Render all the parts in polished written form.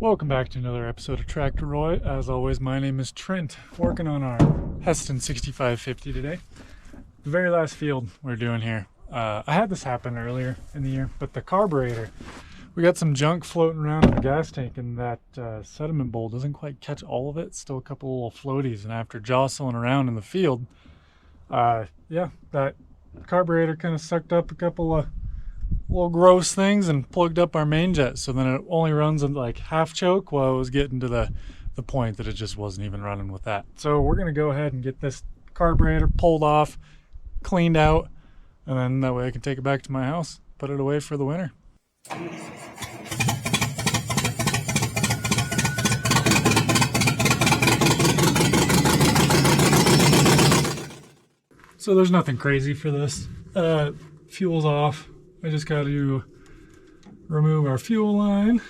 Welcome back to another episode of Tractor Roy. As always, my name is Trent, working on our Hesston 6550 today. The very last field we're doing here. I had this happen earlier in the year, but the carburetor, we got some junk floating around in the gas tank, and that sediment bowl doesn't quite catch all of it. Still a couple little floaties, and after jostling around in the field, that carburetor kind of sucked up a couple of little gross things and plugged up our main jet, so then it only runs at like half choke while it was getting to the point that it just wasn't even running with that. So we're gonna go ahead and get this carburetor pulled off, cleaned out, and then that way I can take it back to my house, put it away for the winter. So there's nothing crazy for this. Fuel's off. I just got to remove our fuel line.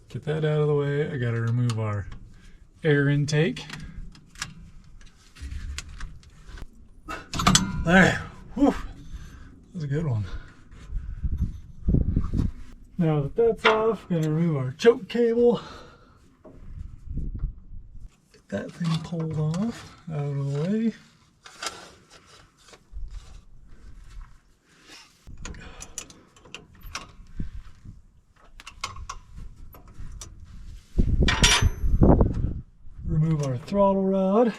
Get that out of the way. I got to remove our air intake. There. Whew. That was a good one. Now that that's off, I'm going to remove our choke cable. Get that thing pulled off, out of the way. Remove our throttle rod.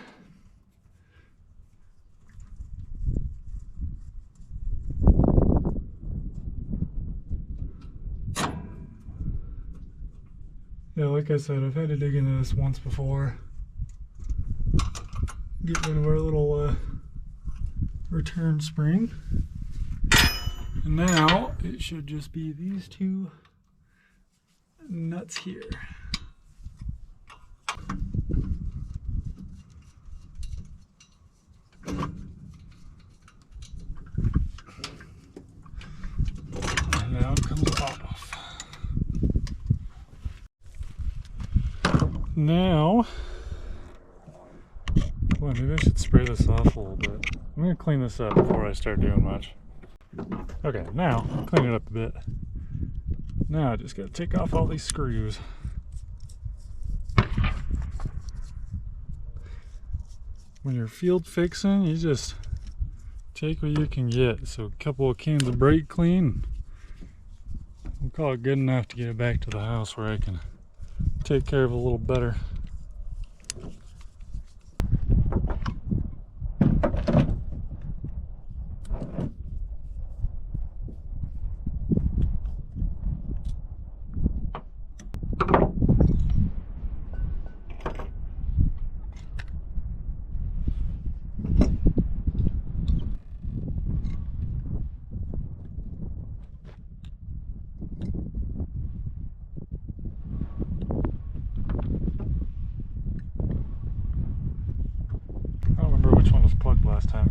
Yeah, like I said, I've had to dig into this once before. Get rid of our little return spring. And now it should just be these two nuts here. And now it comes off. Now, well, maybe I should spray this off a little bit. I'm going to clean this up before I start doing much. Okay, now, clean it up a bit. Now I just got to take off all these screws. When you're field fixing, you just take what you can get. So a couple of cans of brake clean, we'll call it good enough to get it back to the house where I can take care of it a little better. Plugged last time.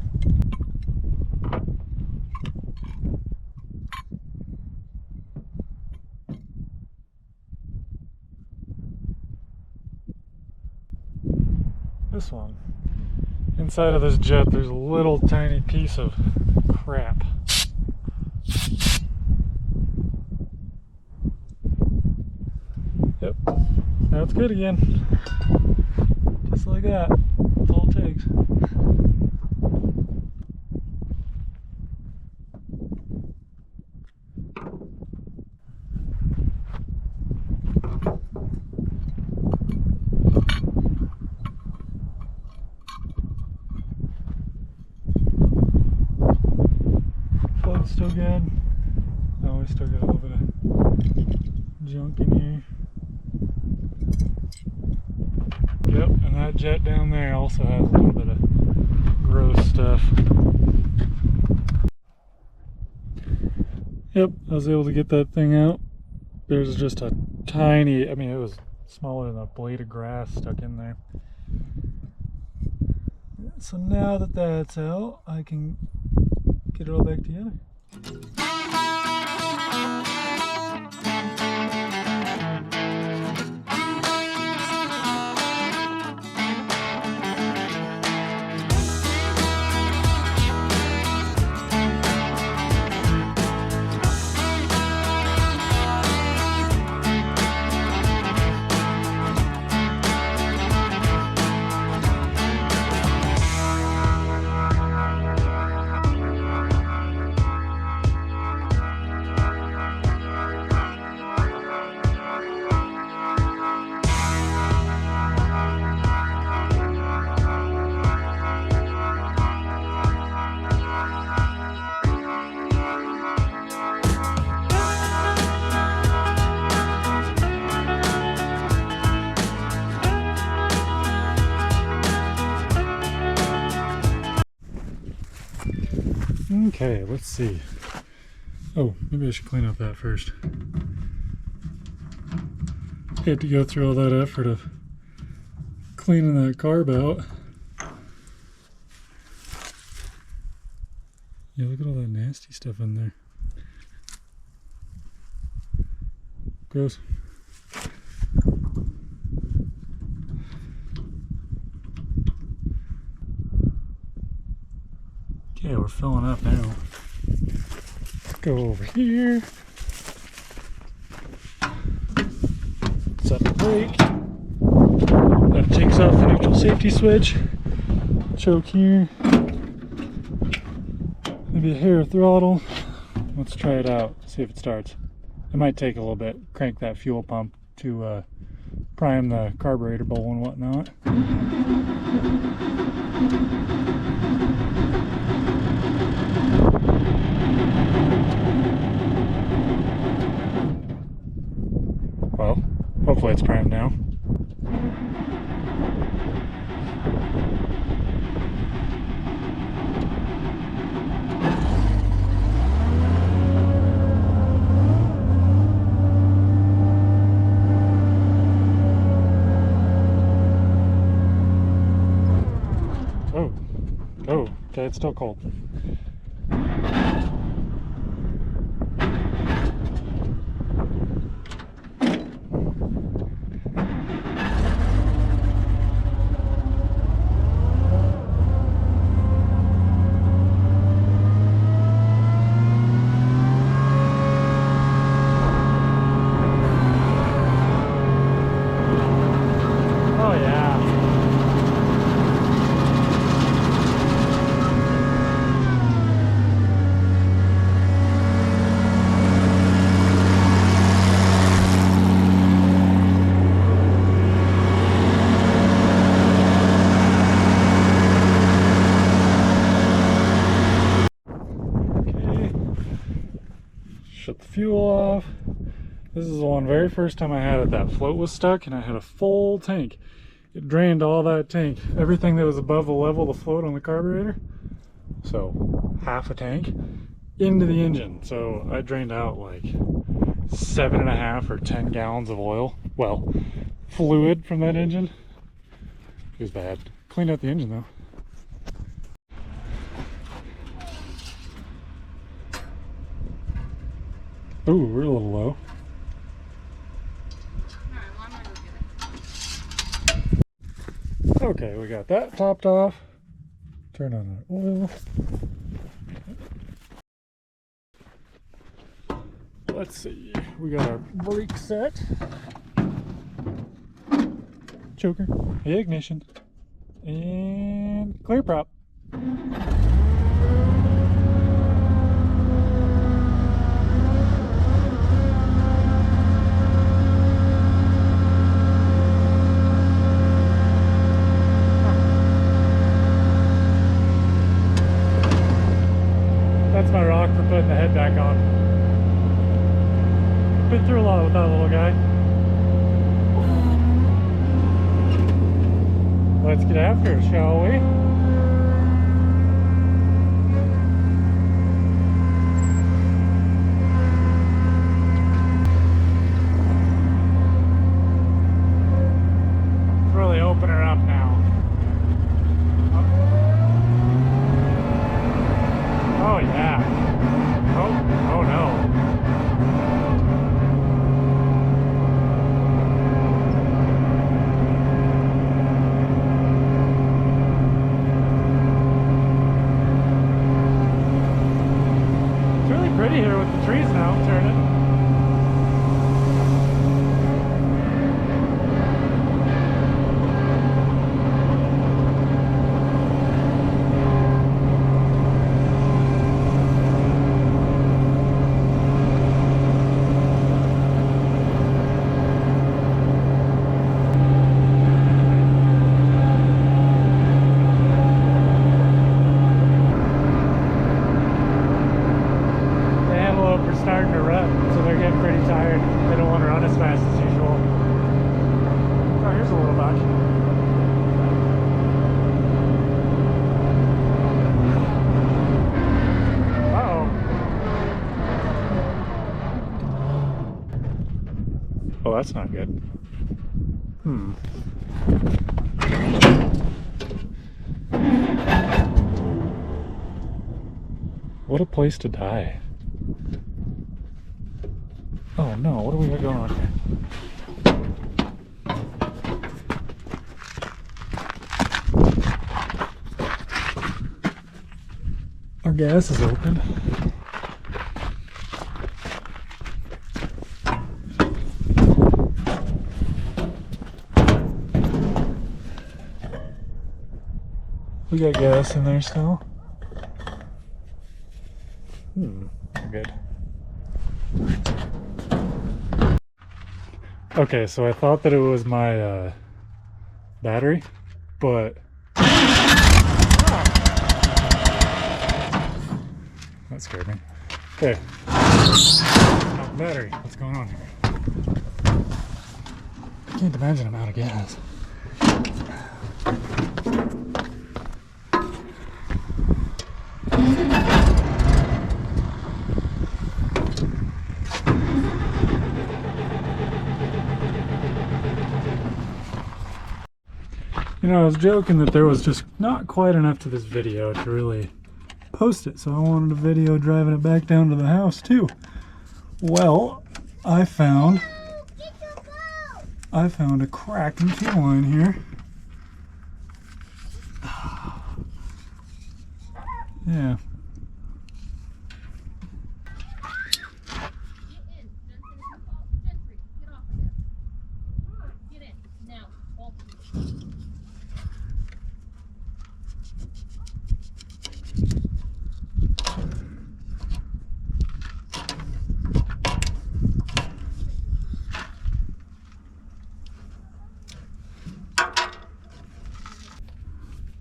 This one. Inside of this jet there's a little tiny piece of crap. Yep. Now it's good again. Just like that. That's all it takes. Plug's still good. Oh, we still got a little bit of junk in here. Yep, and that jet down there also has a little bit of gross stuff. Yep, I was able to get that thing out. There's just a tiny, I mean it was smaller than a blade of grass stuck in there. So now that that's out, I can get it all back together. Okay, let's see. Oh, maybe I should clean up that first. Had to go through all that effort of cleaning that carb out. Yeah, look at all that nasty stuff in there. Gross. Okay, we're filling up now. Let's go over here. Set the brake. That takes off the neutral safety switch. Choke here. Maybe a hair of throttle. Let's try it out, see if it starts. It might take a little bit. Crank that fuel pump to prime the carburetor bowl and whatnot. Well, hopefully it's primed now. Oh, okay, it's still cold. Shut the fuel off. This is the one very first time I had it, that float was stuck and I had a full tank. It drained all that tank, everything that was above the level of the float on the carburetor. So half a tank into the engine. So I drained out like 7.5 or 10 gallons of oil. Well, fluid from that engine. It was bad. Cleaned out the engine though. Ooh, we're a little low. Okay, we got that topped off. Turn on our oil. Let's see. We got our brake set. Choker, ignition, and clear prop. That's my rock for putting the head back on. Been through a lot with that little guy. Let's get after it, shall we? Let's really open her up now. Oh yeah. Oh no. It's really pretty here with the trees now turning. Starting to rut, so they're getting pretty tired. They don't want to run as fast as usual. Oh, here's a little buck. Oh, that's not good. What a place to die. Oh no, what do we got going on here? Our gas is open. We got gas in there still. Good. Okay, so I thought that it was my battery, but that scared me. Okay, not the battery. What's going on here? I can't imagine I'm out of gas. You know, I was joking that there was just not quite enough to this video to really post it, so I wanted a video driving it back down to the house too. Well, I found a crack in the fuel line here. Yeah.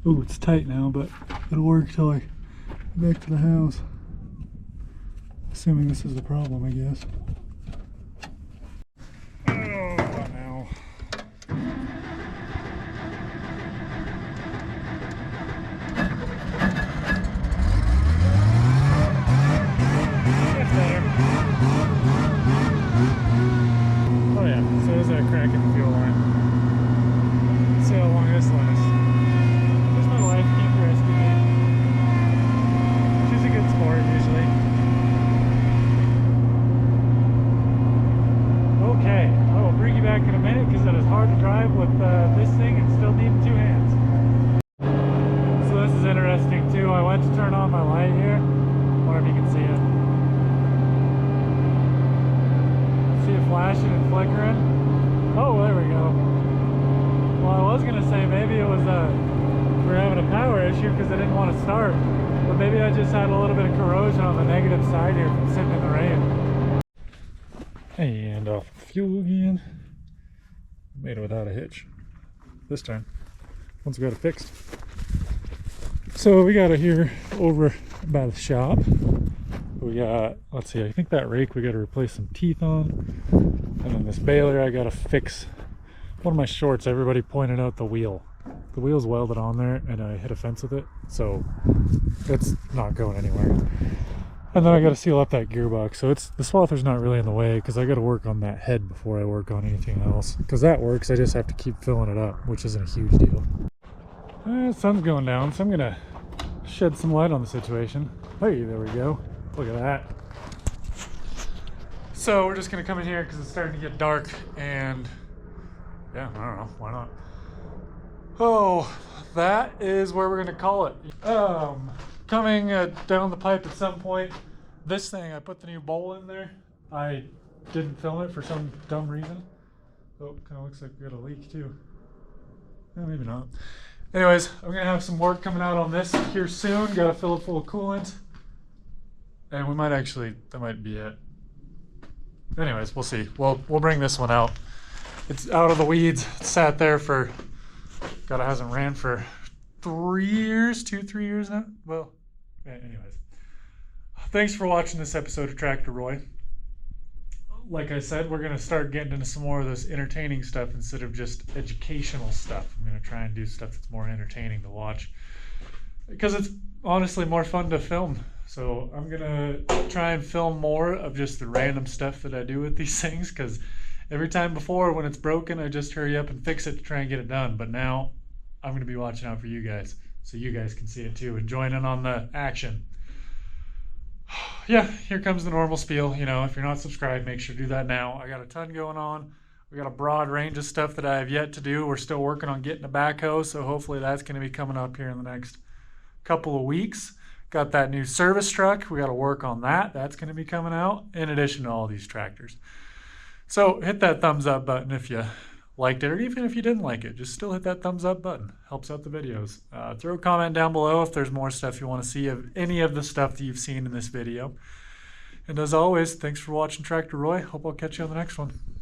Ooh, it's tight now, but it'll work till I get back to the house. Assuming this is the problem, I guess. Oh, now. That's better. Oh yeah, so there's that crack in the fuel line. Let's see how long this lasts. In a minute because it is hard to drive with this thing and still needing two hands. So this is interesting too. I went to turn on my light here. Wonder if you can see it. See it flashing and flickering? Oh, there we go. Well, I was gonna say maybe it was we're having a power issue because I didn't want to start, but maybe I just had a little bit of corrosion on the negative side here from sitting in the rain. And off the fuel again. Made it without a hitch this time, once we got it fixed. So we got it here over by the shop. We got, let's see, I think that rake we got to replace some teeth on, and then this baler I got to fix. One of my shorts, everybody pointed out the wheel. The wheel's welded on there and I hit a fence with it, so it's not going anywhere. And then I got to seal up that gearbox, so the Swather's not really in the way because I got to work on that head before I work on anything else. Because that works, I just have to keep filling it up, which isn't a huge deal. Sun's going down, so I'm gonna shed some light on the situation. Hey, there we go. Look at that. So we're just gonna come in here because it's starting to get dark, and yeah, I don't know, why not? Oh, that is where we're gonna call it. Coming down the pipe at some point, this thing, I put the new bowl in there. I didn't film it for some dumb reason. Oh, kind of looks like we got a leak too. Maybe not. Anyways, I'm gonna have some work coming out on this here soon. Gotta fill it full of coolant. And we might actually, that might be it. Anyways, we'll see. We'll bring this one out. It's out of the weeds. It sat there for, God, it hasn't ran for 3 years, 2-3 years now. Well, anyways, thanks for watching this episode of Tractor Roy. Like I said, we're gonna start getting into some more of this entertaining stuff instead of just educational stuff. I'm gonna try and do stuff that's more entertaining to watch because it's honestly more fun to film. So I'm gonna try and film more of just the random stuff that I do with these things, because Every time before when it's broken, I just hurry up and fix it to try and get it done. But now I'm going to be watching out for you guys so you guys can see it too and join in on the action. Yeah, here comes the normal spiel. You know, if you're not subscribed, make sure to do that now. I got a ton going on. We got a broad range of stuff that I have yet to do. We're still working on getting a backhoe, so hopefully that's going to be coming up here in the next couple of weeks. Got that new service truck. We got to work on that. That's going to be coming out in addition to all these tractors. So hit that thumbs up button if you liked it, or even if you didn't like it, just still hit that thumbs up button. Helps out the videos. Throw a comment down below if there's more stuff you want to see of any of the stuff that you've seen in this video. And as always, thanks for watching Tractor Roy. Hope I'll catch you on the next one.